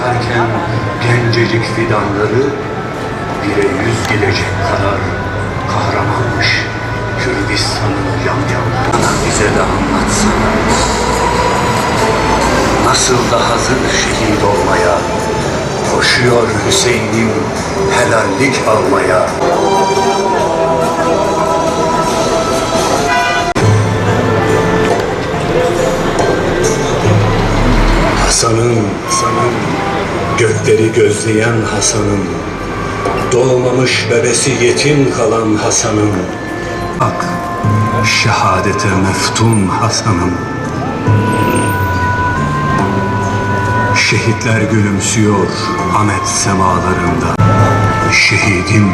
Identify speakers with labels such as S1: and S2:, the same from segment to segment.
S1: yakarken gencecik fidanları, bire yüz gelecek kadar kahramanmış Kürdistan'ın yamyamları. Bize de anlatsana, nasıl da hazır şehit olmaya, koşuyor Hüseyin'im helallik almaya. Hasan'ım, gökleri gözleyen Hasan'ım, doğmamış bebesi yetim kalan Hasan'ım, bak şehadete meftun Hasan'ım. Şehitler gülümsüyor Ahmet semalarında. Şehidim,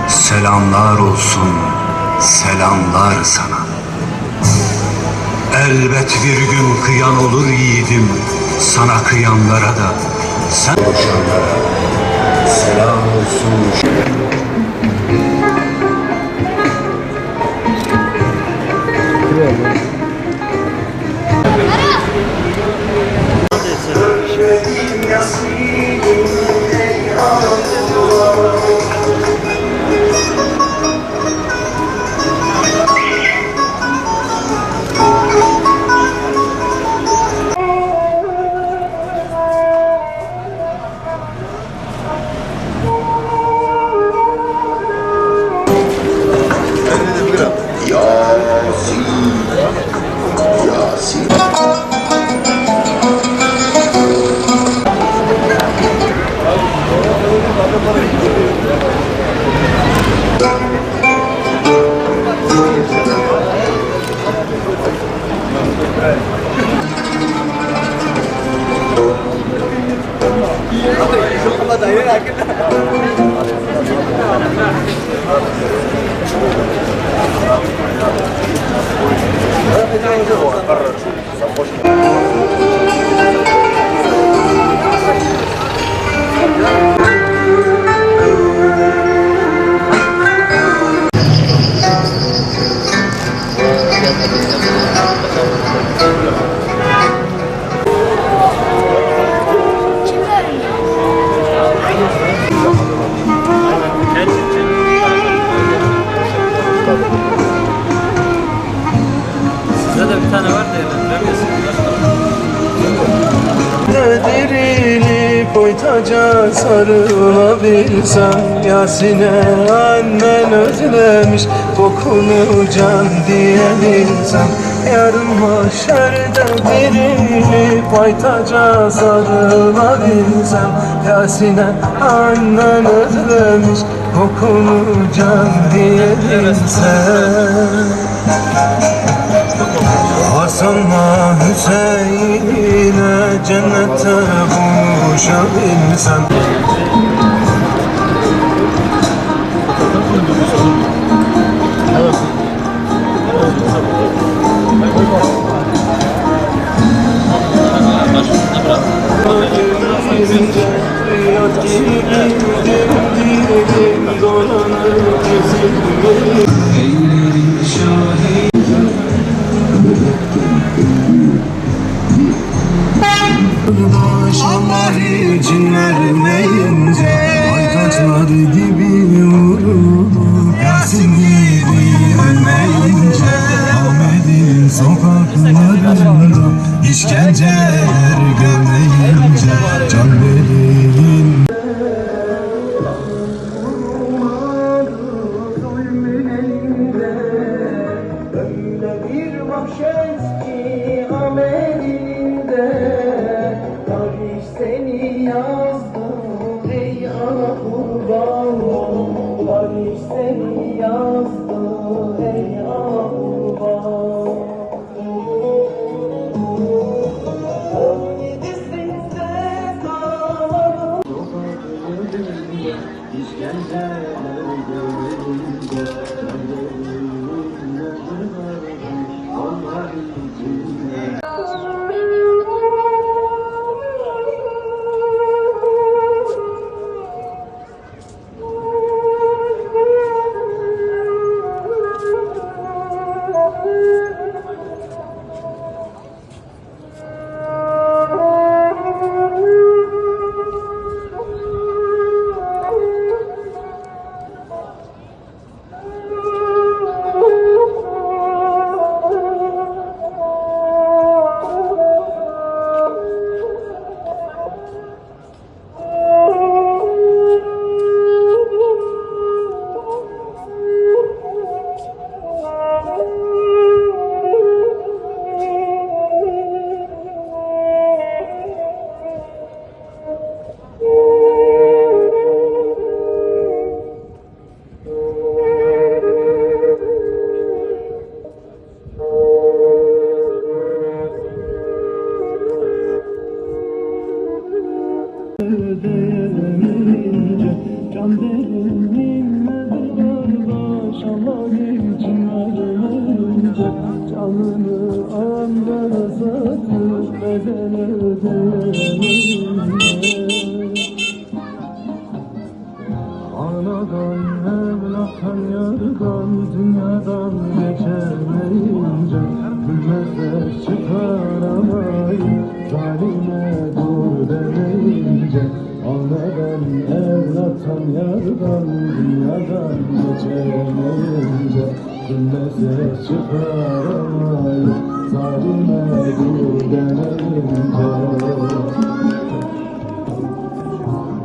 S1: selamlar olsun, selamlar sana. Elbet bir gün kıyan olur yiğidim, sana kıyanlara da, sen koşanlara selam olsun.
S2: Koytaca sarılabilsem, Yasin'e annen özlemiş kokunu can diyebilsem. Yarın mahşerde dirilip koytaca sarılabilsem, Yasin'e annen özlemiş kokunu can diyebilsem. Hasan'la Hüseyin'e cennette buluşabilsem. Başları cin vermeyince aytaçlar gibi vurulur. Yasin gibi ölmeyince Ahmet'in sokaklarında işkenceler görmeyince can vereyim. Öyle bir mahşer ki Ahmet'inde seni yazdım ey ana kurbanım, barış seni yazdım ey ana kurbanım. 17'sinde kalalım. İşkenceler görünce, Canını anlara satıp bedel ödeyemeyince Anadan, evlattan, yardan, dünyadan geçemeyince Gülmezler çıkaramayıp zalime dur demeyince Anadan, evlattan, yardan, dünyadan geçemeyince Gülmezler çıkaramayıp zalime dur demeyince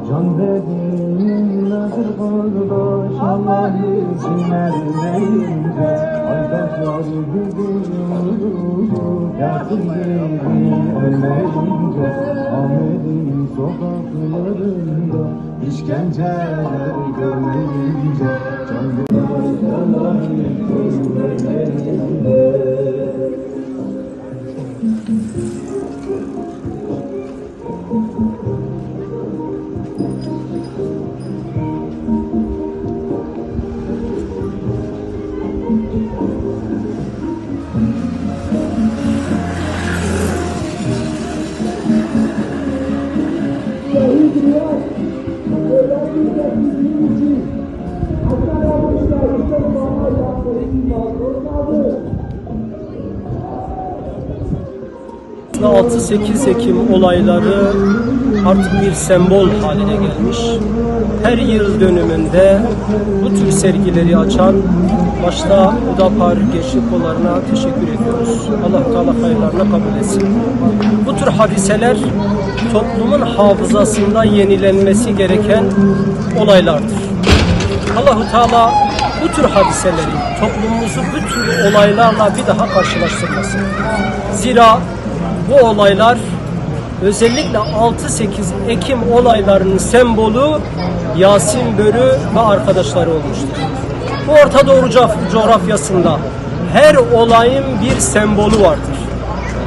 S2: Can dediğin nedir kardeş Allah izin vermeyince Arkadaşlar güdüyor yardım dediğin ölmeyince Ahmet'in sokaklarında işkenceler görmeyince Can dediğin Allah izin vermeyince
S3: Aslında 6-8 Ekim olayları artık bir sembol haline gelmiş. Her yıl dönümünde bu tür sergileri açan başta Hüdapar Gençlik Kolları'na teşekkür ediyoruz. Allah-u Teala hayırlarına kabul etsin. Bu tür hadiseler toplumun hafızasında yenilenmesi gereken olaylardır. Allah-u Teala bu tür hadiseleri, toplumumuzu bu tür olaylarla bir daha karşılaştırmasın. Zira bu olaylar özellikle 6-8 Ekim olaylarının sembolü Yasin Börü ve arkadaşları olmuştur. Bu Orta Doğu coğrafyasında her olayın bir sembolü vardır.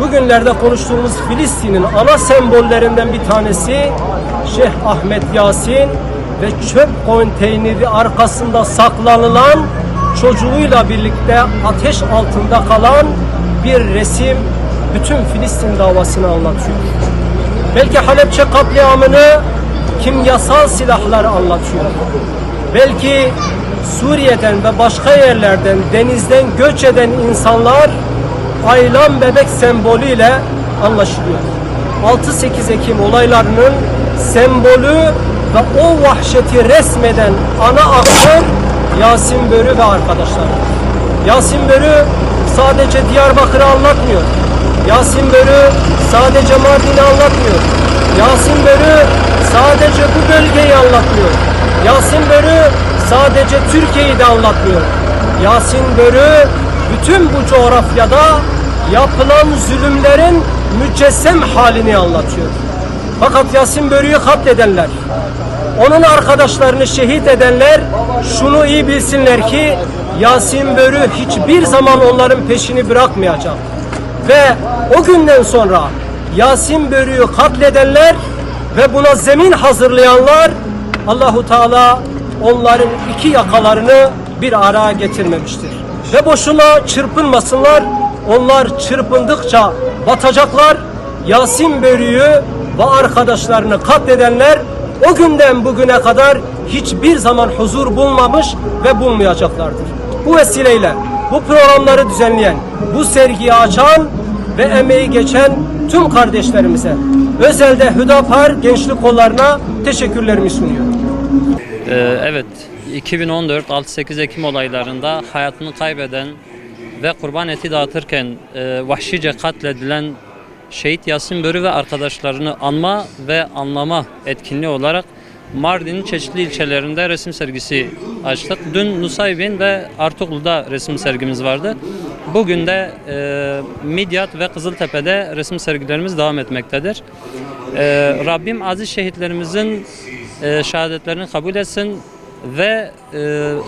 S3: Bugünlerde konuştuğumuz Filistin'in ana sembollerinden bir tanesi Şeyh Ahmet Yasin ve çöp konteyneri arkasında saklanılan çocuğuyla birlikte ateş altında kalan bir resim bütün Filistin davasını anlatıyor. Belki Halepçe katliamını kimyasal silahlar anlatıyor. Belki Suriye'den ve başka yerlerden denizden göç eden insanlar aylan bebek sembolüyle anlaşılıyor. 6-8 Ekim olaylarının sembolü ve o vahşeti resmeden ana aktör Yasin Börü ve arkadaşları. Yasin Börü sadece Diyarbakır'ı anlatmıyor. Yasin Börü sadece Mardin'i anlatmıyor. Yasin Börü sadece bu bölgeyi anlatmıyor. Yasin Börü sadece Türkiye'yi de anlatmıyor. Yasin Börü bütün bu coğrafyada yapılan zulümlerin mücessem halini anlatıyor. Fakat Yasin Börü'yü katledenler, onun arkadaşlarını şehit edenler şunu iyi bilsinler ki Yasin Börü hiçbir zaman onların peşini bırakmayacak. Ve o günden sonra Yasin Börü'yü katledenler ve buna zemin hazırlayanlar Allahu Teala onların iki yakalarını bir araya getirmemiştir. Ve boşuna çırpınmasınlar. Onlar çırpındıkça batacaklar. Yasin Börü'yü ve arkadaşlarını katledenler o günden bugüne kadar hiçbir zaman huzur bulmamış ve bulmayacaklardır. Bu vesileyle bu programları düzenleyen, bu sergiyi açan ve emeği geçen tüm kardeşlerimize, özelde Hüdapar Gençlik Kolları'na teşekkürlerimi sunuyorum.
S4: Evet, 2014 6-8 Ekim olaylarında hayatını kaybeden ve kurban eti dağıtırken vahşice katledilen Şehit Yasin Börü ve arkadaşlarını anma ve anlama etkinliği olarak Mardin'in çeşitli ilçelerinde resim sergisi açtık. Dün Nusaybin ve Artuklu'da resim sergimiz vardı. Bugün de Midyat ve Kızıltepe'de resim sergilerimiz devam etmektedir. Rabbim aziz şehitlerimizin şehadetlerini kabul etsin ve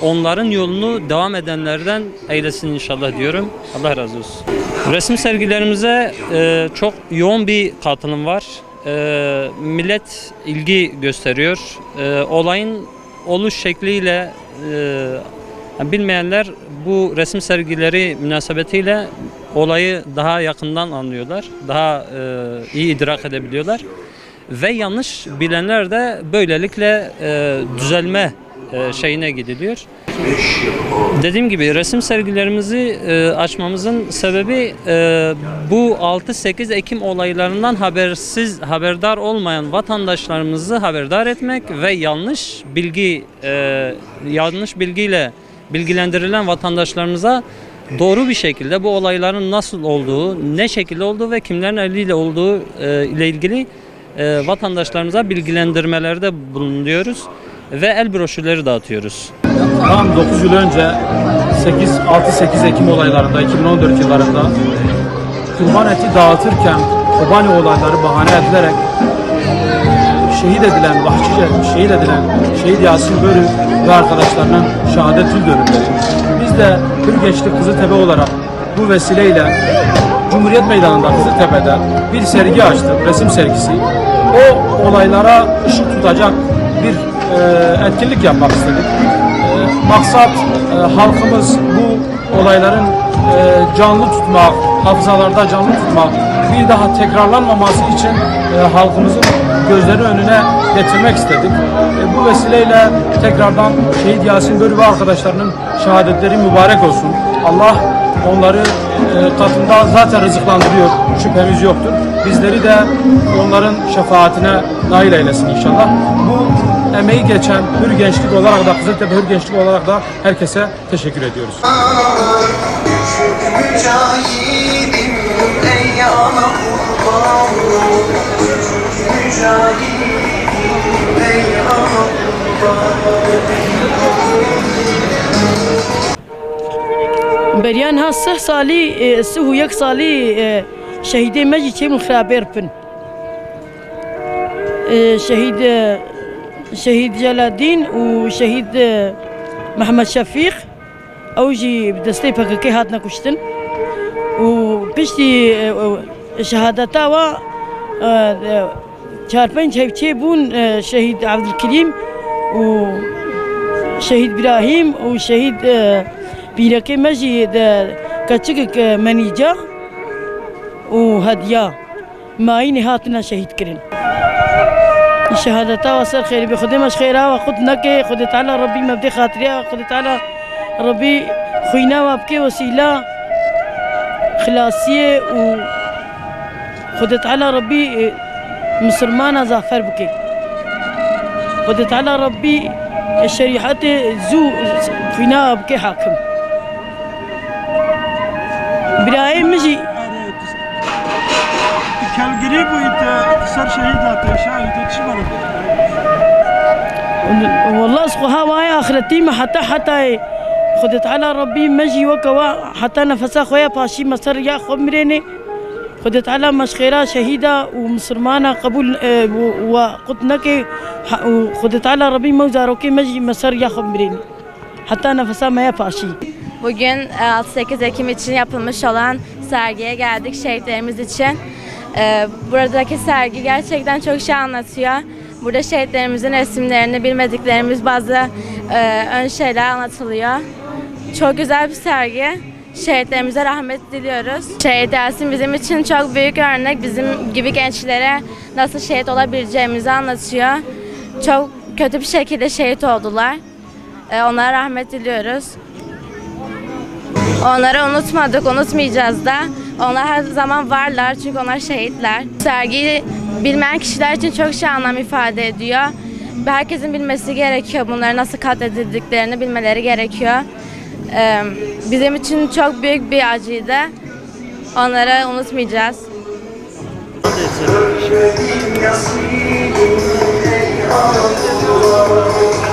S4: onların yolunu devam edenlerden eylesin inşallah diyorum. Allah razı olsun. Resim sergilerimize çok yoğun bir katılım var. Millet ilgi gösteriyor. Olayın oluş şekliyle bilmeyenler bu resim sergileri münasebetiyle olayı daha yakından anlıyorlar. Daha iyi idrak edebiliyorlar. Ve yanlış bilenler de böylelikle düzelme şeyine gidiliyor. Dediğim gibi resim sergilerimizi açmamızın sebebi bu 6-8 Ekim olaylarından haberdar olmayan vatandaşlarımızı haberdar etmek ve yanlış bilgiyle bilgilendirilen vatandaşlarımıza doğru bir şekilde bu olayların nasıl olduğu, ne şekilde olduğu ve kimlerin eliyle olduğu ile ilgili vatandaşlarımıza bilgilendirmelerde bulunuyoruz ve el broşürleri dağıtıyoruz.
S5: Tam 9 yıl önce 6-8 Ekim olaylarında 2014 yıllarında kurban eti dağıtırken Kobani olayları bahane edilerek şehit edilen Şehit Yasin Börü ve arkadaşlarının şehadet yıl dönümleri. Biz de Hür Gençlik Kızıltepe olarak bu vesileyle Cumhuriyet Meydanı'nda Kızıltepe'de bir sergi açtık, resim sergisi. O olaylara ışık tutacak bir etkinlik yapmak istedik. Maksat halkımız bu olayların canlı tutmak, hafızalarda canlı tutmak, bir daha tekrarlanmaması için halkımızın gözleri önüne getirmek istedik. Bu vesileyle tekrardan Şehit Yasin Börü ve arkadaşlarının şehadetleri mübarek olsun. Allah onları katında zaten rızıklandırıyor, şüphemiz yoktur. Bizleri de onların şefaatine nail eylesin inşallah. Bu emeği geçen Hür Gençlik olarak da, Kızıltepe Hür Gençlik olarak da herkese teşekkür ediyoruz.
S6: Mücahidim ey ana kurban, mücahidim ey ana
S7: بریان ها 3 سالی 31 سالی شهید مجی چه من خرابر پن شهید جلال الدین و شهید محمد شفیق اوجی دسته پککی هات نکشتن و پشتی شهادتا و 4-5 هفته بون شهید عبدالکریم و شهید ابراهیم و شهید بیرکی مجی کچک منیجا و هدیه ماینی هاتنا شهید کرن شهادتا و سر خیری به خودمش خیره و خود نکه خود تعالی ربی مبدی خاطریه و خود تعالی ربی خوینا و ابکی وسیله خلاصیه و خود تعالی ربی مسلمان زعفر بکی خود تعالی ربی شریعت زو خوینا ابکی حاکم İbrahim Miji.
S8: Kalgiri bu ite sar şehit atı şahit çimarı.
S7: والله اسقها واي اخرتي ما حتى خدت على ربي مجي وكوا حتى نفسها خويا باشي مصر يا خمريني خدت على مشخيرة شهيدة ومسلمانة قبول وقتنك وخدت على ربي موزاروكي مجي مصر يا خمريني حتى نفسها ما يباشي.
S9: Bugün 6-8 Ekim için yapılmış olan sergiye geldik şehitlerimiz için. Buradaki sergi gerçekten çok şey anlatıyor. Burada şehitlerimizin resimlerini, bilmediklerimiz bazı ön şeyler anlatılıyor. Çok güzel bir sergi. Şehitlerimize rahmet diliyoruz. Şehit Yasin bizim için çok büyük örnek. Bizim gibi gençlere nasıl şehit olabileceğimizi anlatıyor. Çok kötü bir şekilde şehit oldular. Onlara rahmet diliyoruz. Onları unutmadık, unutmayacağız da. Onlar her zaman varlar çünkü onlar şehitler. Sergiyi bilmeyen kişiler için çok şey anlam ifade ediyor. Herkesin bilmesi gerekiyor. Bunları nasıl katledildiklerini bilmeleri gerekiyor. Bizim için çok büyük bir acıydı. Onları unutmayacağız.
S6: Yasin ey ana kurban.